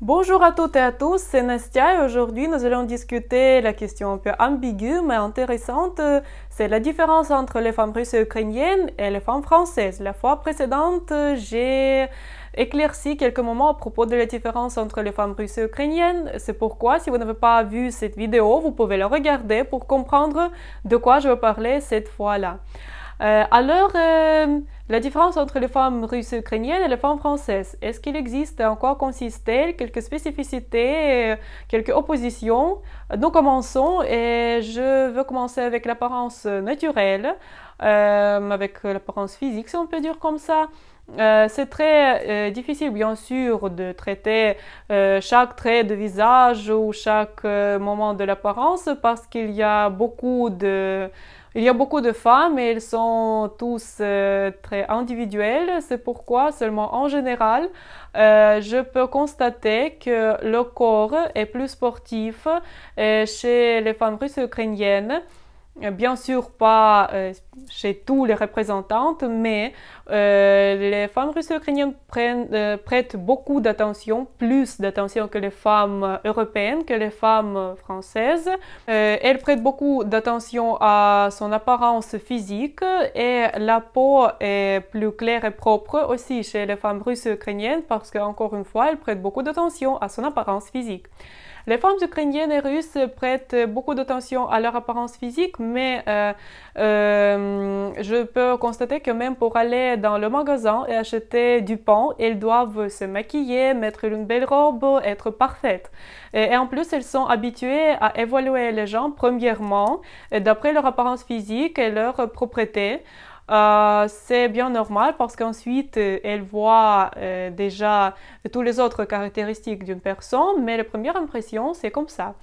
Bonjour à toutes et à tous, c'est Nastia et aujourd'hui nous allons discuter la question un peu ambiguë mais intéressante, c'est la différence entre les femmes russes et ukrainiennes et les femmes françaises. La fois précédente, j'ai éclairci quelques moments à propos de la différence entre les femmes russes et ukrainiennes. C'est pourquoi, si vous n'avez pas vu cette vidéo, vous pouvez la regarder pour comprendre de quoi je veux parler cette fois-là. La différence entre les femmes russes et ukrainiennes et les femmes françaises, est-ce qu'il existe, en quoi consiste-t-elle, quelques spécificités, quelques oppositions? Nous commençons et je veux commencer avec l'apparence naturelle, avec l'apparence physique, si on peut dire comme ça. C'est très difficile, bien sûr, de traiter chaque trait de visage ou chaque moment de l'apparence parce qu'il y a beaucoup de femmes et elles sont tous très individuelles. C'est pourquoi seulement en général, je peux constater que le corps est plus sportif chez les femmes russes et ukrainiennes. Bien sûr, pas chez tous les représentantes, mais les femmes russes et ukrainiennes prêtent beaucoup d'attention, plus d'attention que les femmes européennes, que les femmes françaises. Elles prêtent beaucoup d'attention à son apparence physique et la peau est plus claire et propre aussi chez les femmes russes et ukrainiennes parce qu'encore une fois, elles prêtent beaucoup d'attention à son apparence physique. Les femmes ukrainiennes et russes prêtent beaucoup d'attention à leur apparence physique, mais je peux constater que même pour aller dans le magasin et acheter du pain, elles doivent se maquiller, mettre une belle robe, être parfaites. Et en plus, elles sont habituées à évaluer les gens premièrement d'après leur apparence physique et leur propreté. C'est bien normal parce qu'ensuite elle voit déjà toutes les autres caractéristiques d'une personne, mais la première impression c'est comme ça.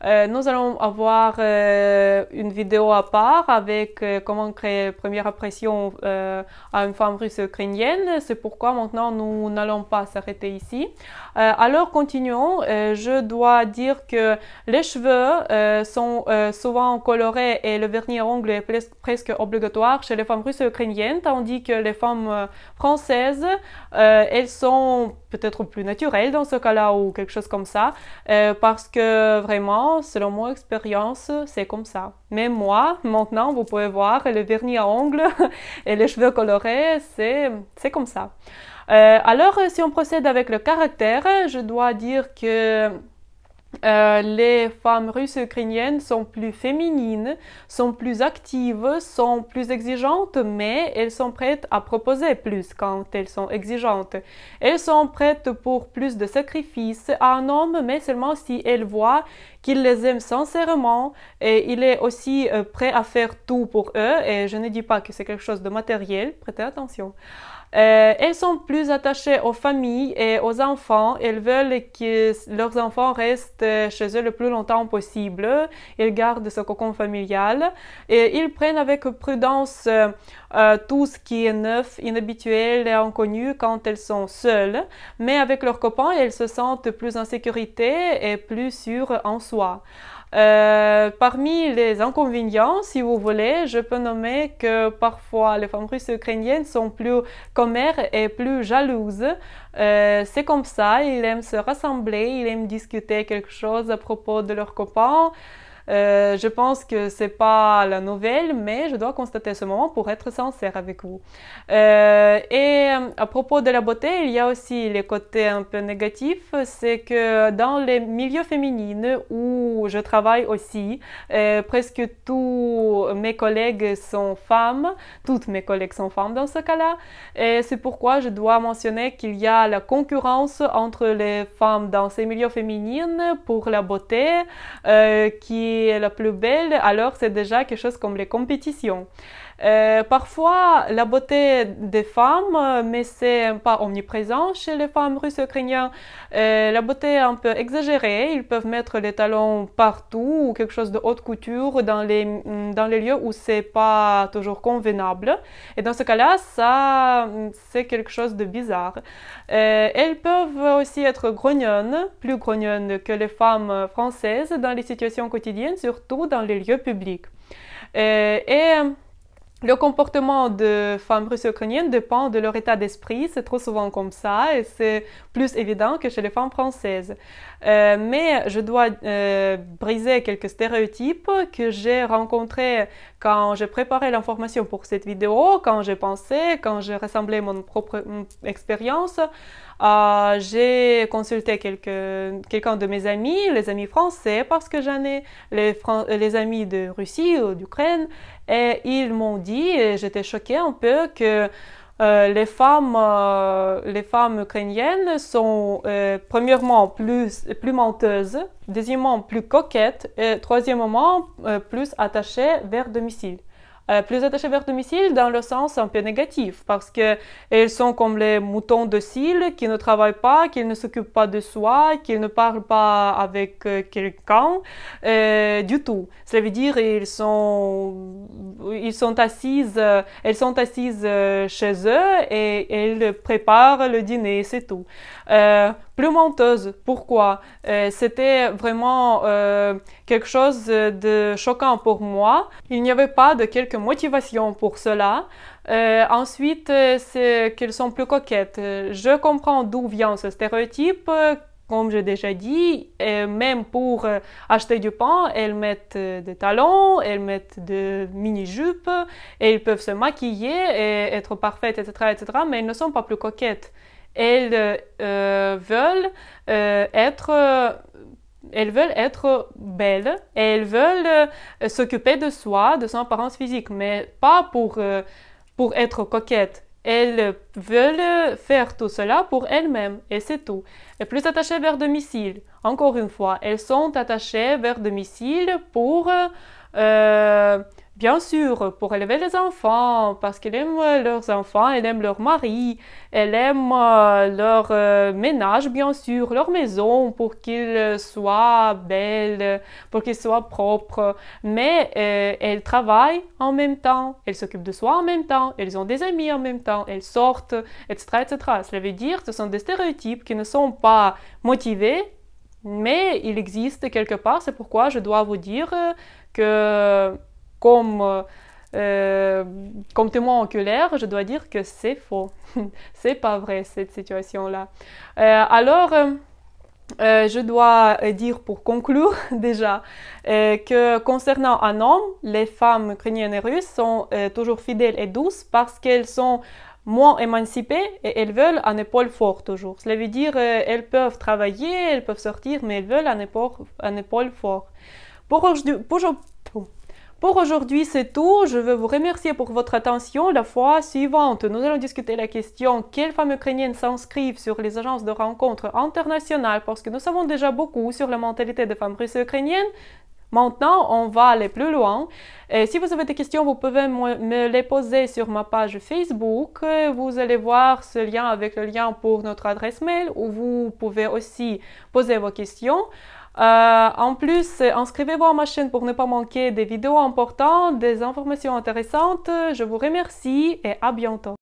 Nous allons avoir une vidéo à part avec comment créer la première impression à une femme russe ukrainienne. C'est pourquoi maintenant nous n'allons pas s'arrêter ici. Alors continuons. Je dois dire que les cheveux sont souvent colorés et le vernis à ongles est presque obligatoire chez les femmes russes et ukrainiennes, tandis que les femmes françaises, elles sont peut-être plus naturelles dans ce cas-là ou quelque chose comme ça, parce que vraiment, selon mon expérience, c'est comme ça. Même moi, maintenant, vous pouvez voir le vernis à ongles et les cheveux colorés, c'est comme ça. Alors, si on procède avec le caractère, je dois dire que les femmes russes et ukrainiennes sont plus féminines, sont plus actives, sont plus exigeantes, mais elles sont prêtes à proposer plus quand elles sont exigeantes. Elles sont prêtes pour plus de sacrifices à un homme, mais seulement si elles voient qu'il les aime sincèrement et il est aussi prêt à faire tout pour eux. Et je ne dis pas que c'est quelque chose de matériel, prêtez attention. Elles sont plus attachées aux familles et aux enfants. Elles veulent que leurs enfants restent chez eux le plus longtemps possible. Ils gardent ce cocon familial et ils prennent avec prudence tout ce qui est neuf, inhabituel et inconnu quand elles sont seules. Mais avec leurs copains, elles se sentent plus en sécurité et plus sûres en soi. Parmi les inconvénients, si vous voulez, je peux nommer que parfois les femmes russes et ukrainiennes sont plus commères et plus jalouses. C'est comme ça, ils aiment se rassembler, ils aiment discuter quelque chose à propos de leurs copains. Je pense que c'est pas la nouvelle, mais je dois constater ce moment pour être sincère avec vous. Et à propos de la beauté, il y a aussi les côtés un peu négatifs. C'est que dans les milieux féminins où je travaille aussi, presque tous mes collègues sont femmes. Toutes mes collègues sont femmes dans ce cas-là. Et c'est pourquoi je dois mentionner qu'il y a la concurrence entre les femmes dans ces milieux féminins pour la beauté, qui est la plus belle, alors c'est déjà quelque chose comme les compétitions. Parfois, la beauté des femmes, mais c'est pas omniprésent chez les femmes russes et ukrainiennes. La beauté est un peu exagérée. Ils peuvent mettre les talons partout ou quelque chose de haute couture dans les lieux où c'est pas toujours convenable. Et dans ce cas-là, ça, c'est quelque chose de bizarre. Elles peuvent aussi être grognonnes, plus grognonnes que les femmes françaises dans les situations quotidiennes, surtout dans les lieux publics. Et Le comportement de femmes russes et ukrainiennes dépend de leur état d'esprit, c'est trop souvent comme ça et c'est plus évident que chez les femmes françaises. Mais je dois briser quelques stéréotypes que j'ai rencontrés quand j'ai préparé l'information pour cette vidéo, quand j'ai pensé, quand j'ai rassemblé mon propre expérience. J'ai consulté quelqu'un de mes amis, les amis français, parce que j'en ai les amis de Russie ou d'Ukraine, et ils m'ont dit, et j'étais choquée un peu, que les femmes ukrainiennes sont premièrement plus menteuses, deuxièmement plus coquettes et troisièmement plus attachées vers domicile. Plus attachées vers domicile dans le sens un peu négatif parce qu'elles sont comme les moutons dociles qui ne travaillent pas, qui ne s'occupent pas de soi, qui ne parlent pas avec quelqu'un du tout. Cela veut dire elles sont assises chez eux et elles préparent le dîner, c'est tout. Plus menteuse, pourquoi? C'était vraiment quelque chose de choquant pour moi. Il n'y avait pas de quelque motivation pour cela. Ensuite, c'est qu'elles sont plus coquettes. Je comprends d'où vient ce stéréotype. Comme j'ai déjà dit, même pour acheter du pain, elles mettent des talons, elles mettent des mini-jupes, et elles peuvent se maquiller et être parfaites, etc., mais elles ne sont pas plus coquettes. Elles veulent être belles et elles veulent s'occuper de soi, de son apparence physique, mais pas pour être coquettes. Elles veulent faire tout cela pour elles-mêmes et c'est tout. Et plus attachées vers domicile. Encore une fois, elles sont attachées vers domicile pour bien sûr, pour élever les enfants, parce qu'elles aiment leurs enfants, elles aiment leur mari, elles aiment leur ménage, bien sûr, leur maison, pour qu'ils soient belles, pour qu'ils soient propres. Mais elles travaillent en même temps, elles s'occupent de soi en même temps, elles ont des amis en même temps, elles sortent, etc., etc. Cela veut dire que ce sont des stéréotypes qui ne sont pas motivés, mais ils existent quelque part. C'est pourquoi je dois vous dire que comme témoin oculaire, je dois dire que c'est faux. C'est pas vrai cette situation-là. Je dois dire pour conclure déjà que concernant un homme, les femmes ukrainiennes et russes sont toujours fidèles et douces parce qu'elles sont moins émancipées et elles veulent un épaule fort toujours. Cela veut dire elles peuvent travailler, elles peuvent sortir, mais elles veulent un épaule fort. Pour aujourd'hui, c'est tout. Je veux vous remercier pour votre attention. La fois suivante, nous allons discuter la question quelles femmes ukrainiennes s'inscrivent sur les agences de rencontres internationales parce que nous savons déjà beaucoup sur la mentalité des femmes russes et ukrainiennes. Maintenant, on va aller plus loin. Et si vous avez des questions, vous pouvez me les poser sur ma page Facebook. Vous allez voir ce lien avec le lien pour notre adresse mail où vous pouvez aussi poser vos questions. En plus, inscrivez-vous à ma chaîne pour ne pas manquer des vidéos importantes, des informations intéressantes. Je vous remercie et à bientôt.